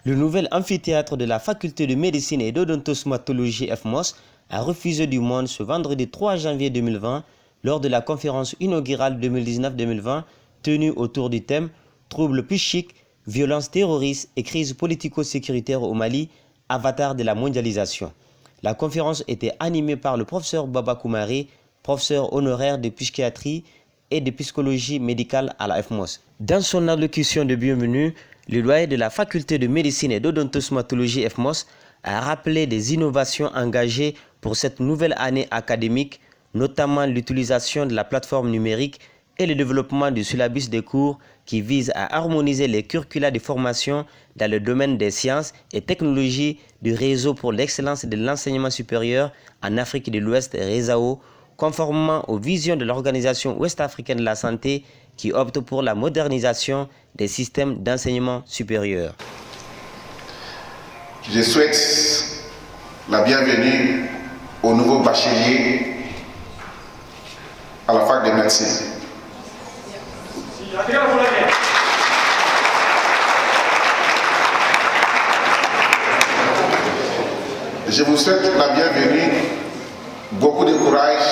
Le nouvel amphithéâtre de la faculté de médecine et d'odontosmatologie FMOS a refusé du monde ce vendredi 3 janvier 2020 lors de la conférence inaugurale 2019-2020 tenue autour du thème « Troubles psychiques, violences terroristes et crise politico-sécuritaire au Mali, avatar de la mondialisation ». La conférence était animée par le professeur Baba Koumari, professeur honoraire de psychiatrie et de psychologie médicale à la FMOS. Dans son allocution de bienvenue, le doyen de la faculté de médecine et d'odontosmatologie FMOS a rappelé des innovations engagées pour cette nouvelle année académique, notamment l'utilisation de la plateforme numérique et le développement du syllabus des cours qui vise à harmoniser les curricula de formation dans le domaine des sciences et technologies du réseau pour l'excellence de l'enseignement supérieur en Afrique de l'Ouest (RESAO), conformément aux visions de l'Organisation ouest-africaine de la santé qui opte pour la modernisation des systèmes d'enseignement supérieur. Je souhaite la bienvenue aux nouveaux bacheliers à la fac de médecine. Je vous souhaite la bienvenue, beaucoup de courage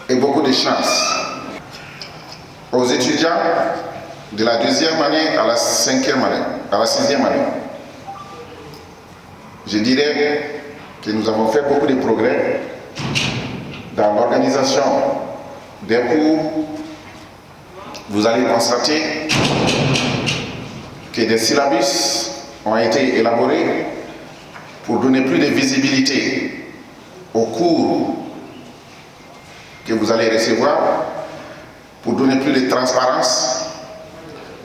et beaucoup de chance. Aux étudiants de la deuxième année à la cinquième année, à la sixième année, je dirais que nous avons fait beaucoup de progrès dans l'organisation des cours. Vous allez constater que des syllabus ont été élaborés pour donner plus de visibilité aux cours que vous allez recevoir, pour donner plus de transparence,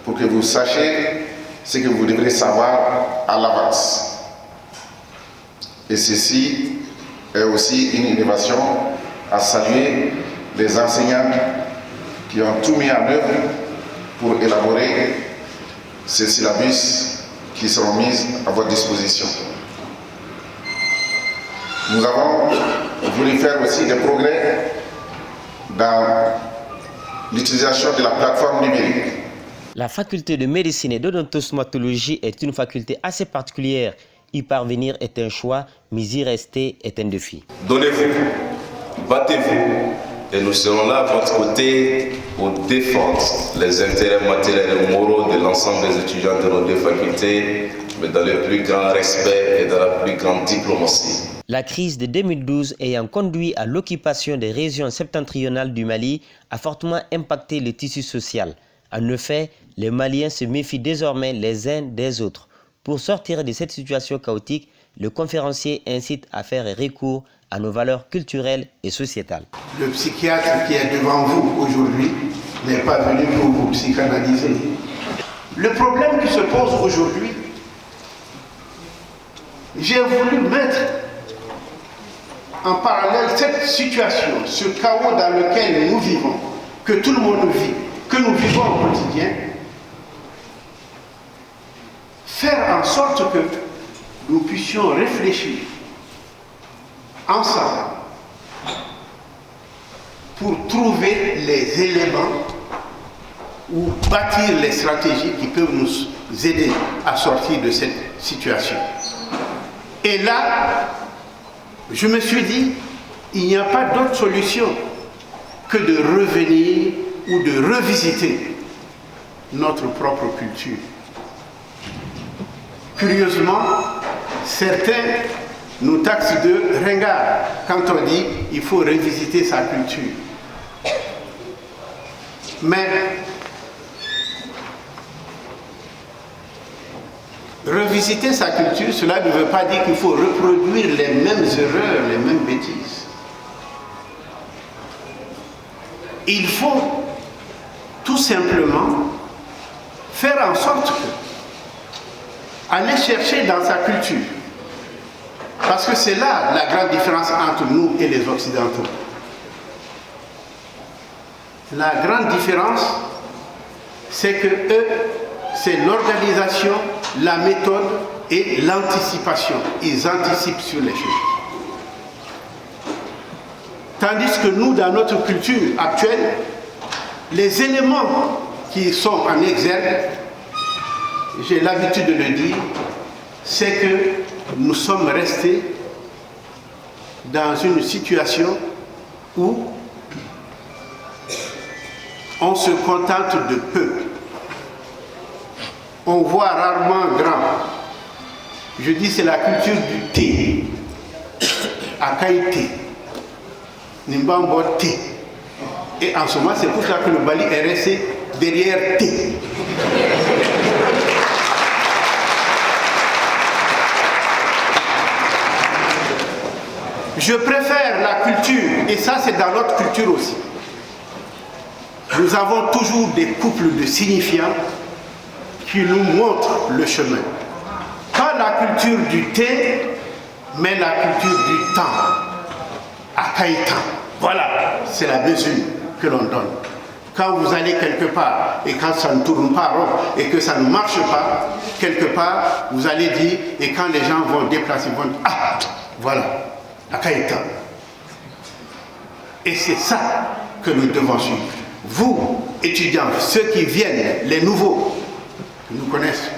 pour que vous sachiez ce que vous devrez savoir à l'avance. Et ceci est aussi une innovation à saluer les enseignants qui ont tout mis en œuvre pour élaborer ces syllabus qui seront mis à votre disposition. Nous avons voulu faire aussi des progrès dans l'utilisation de la plateforme numérique. La faculté de médecine et d'odontosmatologie est une faculté assez particulière. Y parvenir est un choix, mais y rester est un défi. Donnez-vous, battez-vous, et nous serons là à votre côté pour défendre les intérêts matériels et moraux de l'ensemble des étudiants de nos deux facultés, mais dans le plus grand respect et dans la plus grande diplomatie. La crise de 2012 ayant conduit à l'occupation des régions septentrionales du Mali a fortement impacté le tissu social. En effet, les Maliens se méfient désormais les uns des autres. Pour sortir de cette situation chaotique, le conférencier incite à faire recours à nos valeurs culturelles et sociétales. Le psychiatre qui est devant vous aujourd'hui n'est pas venu pour vous psychanalyser. Le problème qui se pose aujourd'hui, j'ai voulu mettre en parallèle cette situation, ce chaos dans lequel nous vivons, que tout le monde vit, que nous vivons au quotidien, faire en sorte que nous puissions réfléchir ensemble pour trouver les éléments ou bâtir les stratégies qui peuvent nous aider à sortir de cette situation. Et là, je me suis dit, il n'y a pas d'autre solution que de revenir ou de revisiter notre propre culture. Curieusement, certains nous taxent de ringards quand on dit qu'il faut revisiter sa culture. Mais revisiter sa culture, cela ne veut pas dire qu'il faut reproduire les mêmes erreurs, les mêmes bêtises. Il faut tout simplement faire en sorte que, aller chercher dans sa culture, parce que c'est là la grande différence entre nous et les Occidentaux. La grande différence, c'est que eux, c'est l'organisation, la méthode et l'anticipation. Ils anticipent sur les choses. Tandis que nous, dans notre culture actuelle, les éléments qui sont en exergue, j'ai l'habitude de le dire, c'est que nous sommes restés dans une situation où on se contente de peu. On voit rarement grand. Je dis c'est la culture du thé. Akaïté. Nimbambo thé. Et en ce moment, c'est pour ça que le Bali est resté derrière thé. Je préfère la culture, et ça c'est dans notre culture aussi. Nous avons toujours des couples de signifiants qui nous montrent le chemin. Pas la culture du thé, mais la culture du temps. Akaïtan. Voilà, c'est la mesure que l'on donne. Quand vous allez quelque part et quand ça ne tourne pas rond et que ça ne marche pas, quelque part, vous allez dire, et quand les gens vont déplacer, ils vont dire, ah, voilà. Akaïtan. Et c'est ça que nous devons suivre. Vous, étudiants, ceux qui viennent, les nouveaux, qui nous connaissent,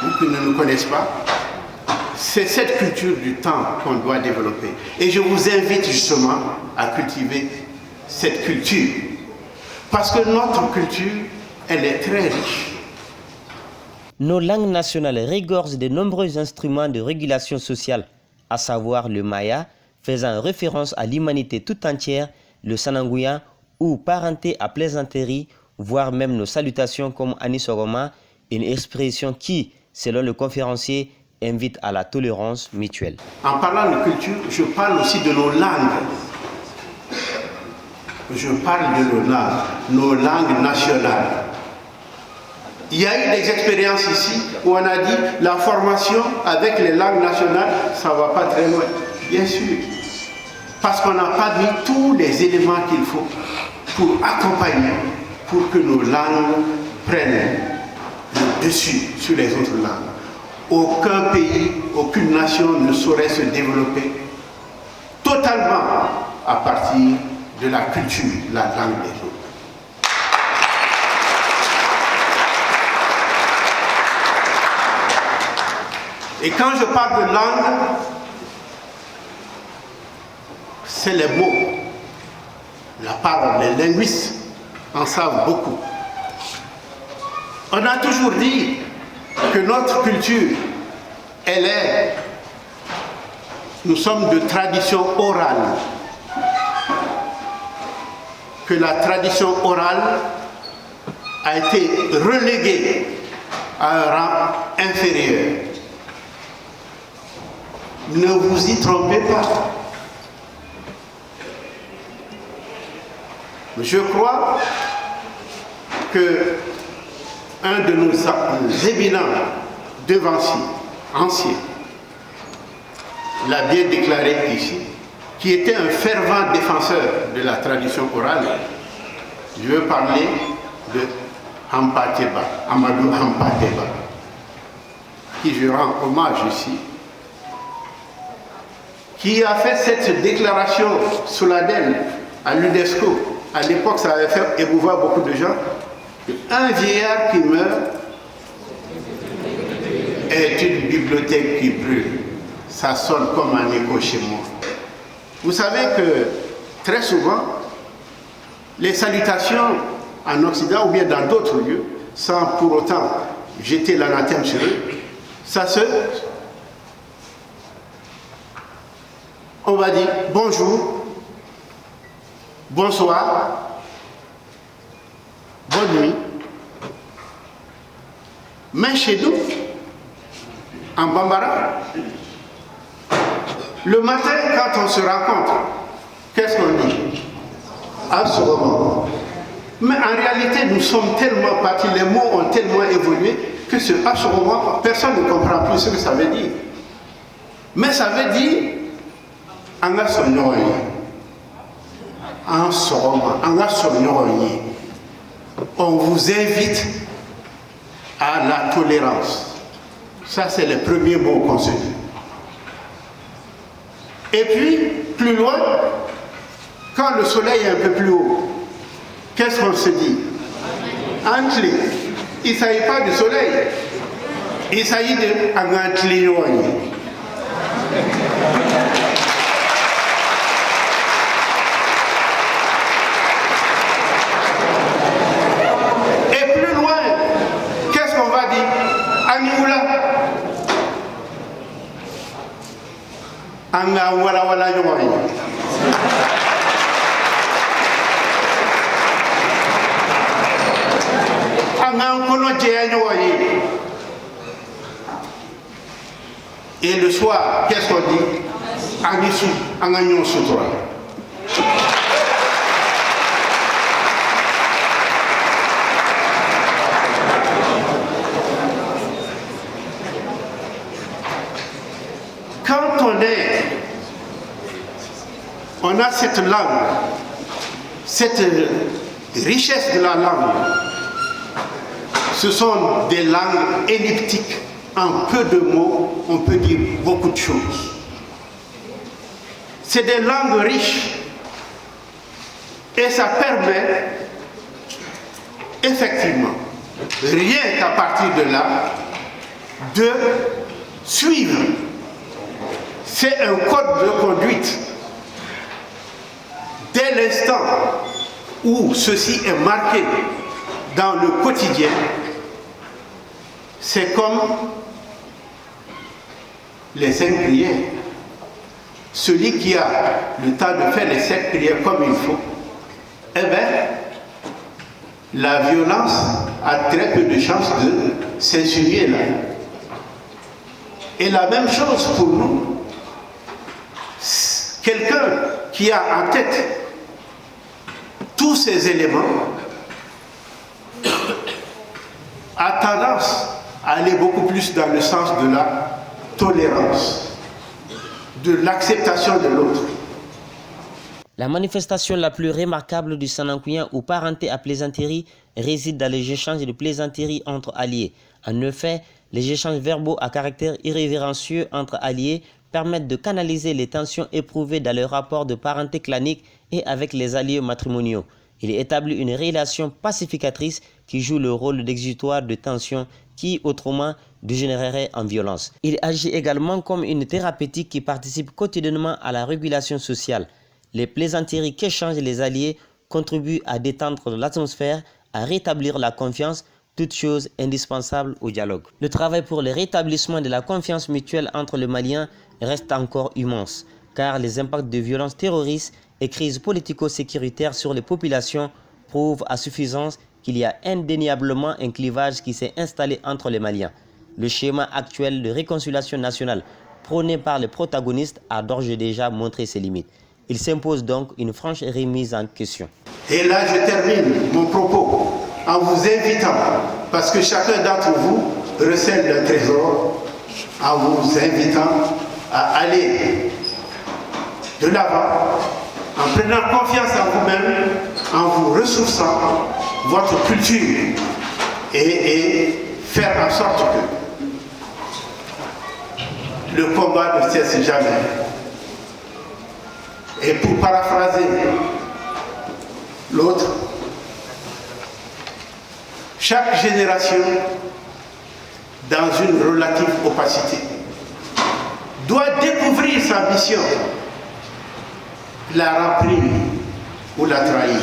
ou qui ne nous connaissent pas, c'est cette culture du temps qu'on doit développer. Et je vous invite justement à cultiver cette culture. Parce que notre culture, elle est très riche. Nos langues nationales regorgent de nombreux instruments de régulation sociale, à savoir le maya, faisant référence à l'humanité tout entière, le sananguya, ou parenté à plaisanterie, voire même nos salutations comme Anisoroma, une expression qui, selon le conférencier, invite à la tolérance mutuelle. En parlant de culture, je parle aussi de nos langues. Je parle de nos langues nationales. Il y a eu des expériences ici où on a dit la formation avec les langues nationales, ça ne va pas très loin. Bien sûr. Parce qu'on n'a pas mis tous les éléments qu'il faut pour accompagner, pour que nos langues prennent le dessus sur les autres langues. Aucun pays, aucune nation ne saurait se développer totalement à partir de la culture, la langue des autres. Et quand je parle de langue, c'est les mots, la parole, les linguistes en savent beaucoup. On a toujours dit que notre culture, nous sommes de tradition orale, que la tradition orale a été reléguée à un rang inférieur. Ne vous y trompez pas. Je crois que un de nos éminents devanciers, anciens, l'a bien déclaré ici, qui était un fervent défenseur de la tradition orale. Je veux parler de Hampateba, Amadou Hampateba, qui je rends hommage ici, qui a fait cette déclaration solennelle à l'UNESCO. À l'époque, ça avait fait émouvoir beaucoup de gens. Un vieillard qui meurt est une bibliothèque qui brûle. Ça sonne comme un écho chez moi. Vous savez que très souvent, les salutations en Occident ou bien dans d'autres lieux, sans pour autant jeter l'anathème sur eux, ça se... On va dire bonjour, bonsoir, bonne nuit. Mais chez nous, en Bambara, le matin, quand on se rencontre, qu'est-ce qu'on dit? À ce moment. Mais en réalité, nous sommes tellement partis, les mots ont tellement évolué que à ce moment, personne ne comprend plus ce que ça veut dire. Mais ça veut dire on vous invite à la tolérance, Ça, c'est le premier mot qu'on se dit. Et puis, plus loin, quand le soleil est un peu plus haut, qu'est-ce qu'on se dit? Antli. Il ne s'agit pas du soleil. Il s'agit de Angantli. Et plus loin, qu'est-ce qu'on va dire? Anioula. Anga wala wala yoy. Anga kono je yoy. Et le soir, qu'est-ce qu'on dit? Anisou, anga nyon sutura. Quand on a cette langue, cette richesse de la langue, ce sont des langues elliptiques. En peu de mots, on peut dire beaucoup de choses. C'est des langues riches et ça permet effectivement, rien qu'à partir de là, de suivre. C'est un code de conduite. Dès l'instant où ceci est marqué dans le quotidien, c'est comme les 5 prières. Celui qui a le temps de faire les 5 prières comme il faut, eh bien, la violence a très peu de chances de s'insinuer là. Et la même chose pour nous. Quelqu'un qui a en tête tous ces éléments a tendance à aller beaucoup plus dans le sens de la tolérance, de l'acceptation de l'autre. La manifestation la plus remarquable du Sanankuyen ou parenté à plaisanterie réside dans les échanges de plaisanterie entre alliés. En effet, les échanges verbaux à caractère irrévérencieux entre alliés permettent de canaliser les tensions éprouvées dans le rapport de parenté clanique et avec les alliés matrimoniaux. Il établit une relation pacificatrice qui joue le rôle d'exutoire de tensions qui, autrement, dégénérerait en violence. Il agit également comme une thérapeutique qui participe quotidiennement à la régulation sociale. Les plaisanteries qu'échangent les alliés contribuent à détendre l'atmosphère, à rétablir la confiance, toute chose indispensable au dialogue. Le travail pour le rétablissement de la confiance mutuelle entre les Maliens reste encore immense, car les impacts de violences terroristes et crises politico-sécuritaires sur les populations prouvent à suffisance qu'il y a indéniablement un clivage qui s'est installé entre les Maliens. Le schéma actuel de réconciliation nationale prôné par les protagonistes a d'ores et déjà montré ses limites. Il s'impose donc une franche remise en question. Et là, je termine mon propos en vous invitant, parce que chacun d'entre vous recèle le trésor, en vous invitant à aller de l'avant, en prenant confiance en vous-même, en vous ressourçant votre culture et faire en sorte que le combat ne cesse jamais. Et pour paraphraser l'autre, chaque génération, dans une relative opacité, doit découvrir sa mission, la remplir ou la trahir.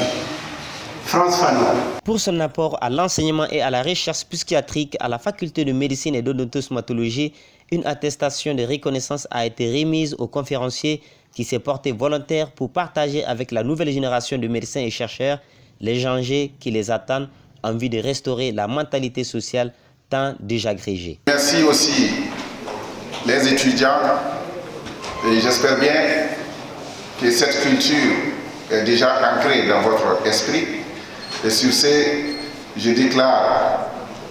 France Fanon. Pour son apport à l'enseignement et à la recherche psychiatrique à la faculté de médecine et d'odontosmatologie, une attestation de reconnaissance a été remise au conférencier qui s'est porté volontaire pour partager avec la nouvelle génération de médecins et chercheurs les enjeux qui les attendent en vue de restaurer la mentalité sociale tant déjà grégée. Merci aussi les étudiants et j'espère bien que cette culture est déjà ancrée dans votre esprit. Et sur ce, je déclare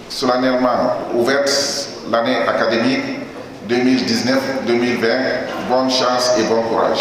solennellement ouverte l'année académique 2019-2020. Bonne chance et bon courage.